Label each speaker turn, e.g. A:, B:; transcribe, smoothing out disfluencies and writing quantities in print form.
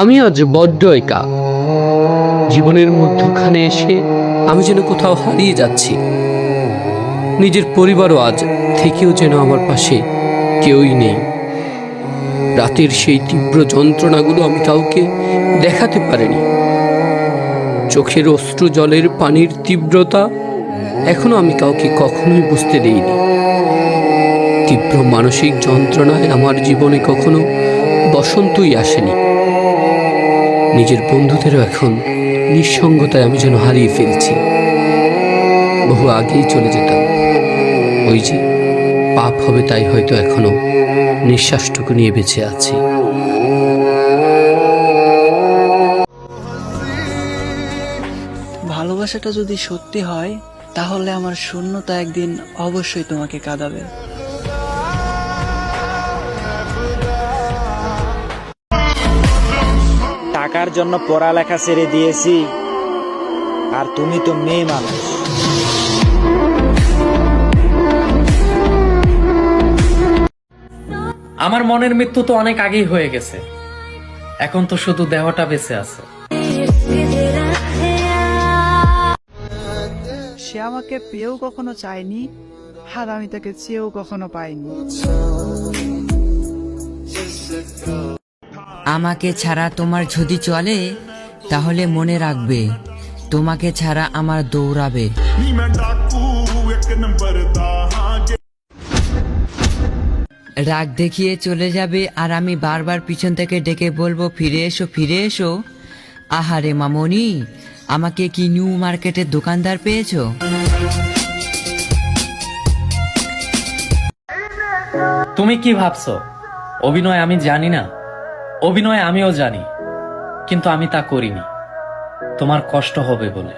A: আমি আজ বড্ড একা। জীবনের মধ্যখানে এসে আমি যেন কোথাও হারিয়ে যাচ্ছি। নিজের পরিবারও আজ থেকেও যেন আমার পাশে কেউই নেই। রাতের সেই তীব্র যন্ত্রণাগুলো আমি কাউকে দেখাতে পারিনি। চোখের অশ্রু জলের পানির তীব্রতা এখনো আমি কাউকে কখনোই বুঝতে দেইনি। তীব্র মানসিক যন্ত্রণায় আমার জীবনে কখনো বসন্তই আসেনি। নিজের বন্ধুদেরও এখন নিঃসঙ্গতায় আমি যেন হারিয়ে ফেলছি। বহু আগেই চলে যেতাম। ওই যে পাপ হবে তাই হয়তো এখনো নিঃশ্বাসটুকু নিয়ে বেঁচে আছি।
B: ভালোবাসাটা যদি সত্যি হয় তাহলে আমার শূন্যতা একদিন অবশ্যই তোমাকে কাঁদাবে।
C: টাকার জন্য পড়ালেখা ছেড়ে দিয়েছি, আর তুমি তো মেয়ে মানুষ।
D: আমার মনের মৃত্যু তো অনেক আগেই হয়ে গেছে, এখন তো শুধু দেহটা বেঁচে আছে।
B: সে আমাকে পেয়েও কখনো চায়নি, আর আমি তাকে চেয়েও কখনো পাইনি।
E: আমাকে ছাড়া তোমার যদি চলে তাহলে মনে রাখবে, তোমাকে ছাড়া আমার দৌড়াবে। রাগ দেখিয়ে চলে যাবে আর আমি বারবার পিছন থেকে ডেকে বলবো ফিরে এসো ফিরে এসো। আহারে মামনি, আমাকে কি নিউ মার্কেটের দোকানদার পেয়েছো?
D: তুমি কি ভাবছো অভিনয় আমি জানি না? অভিনয় আমিও জানি, কিন্তু আমি তা করিনি তোমার কষ্ট হবে বলে।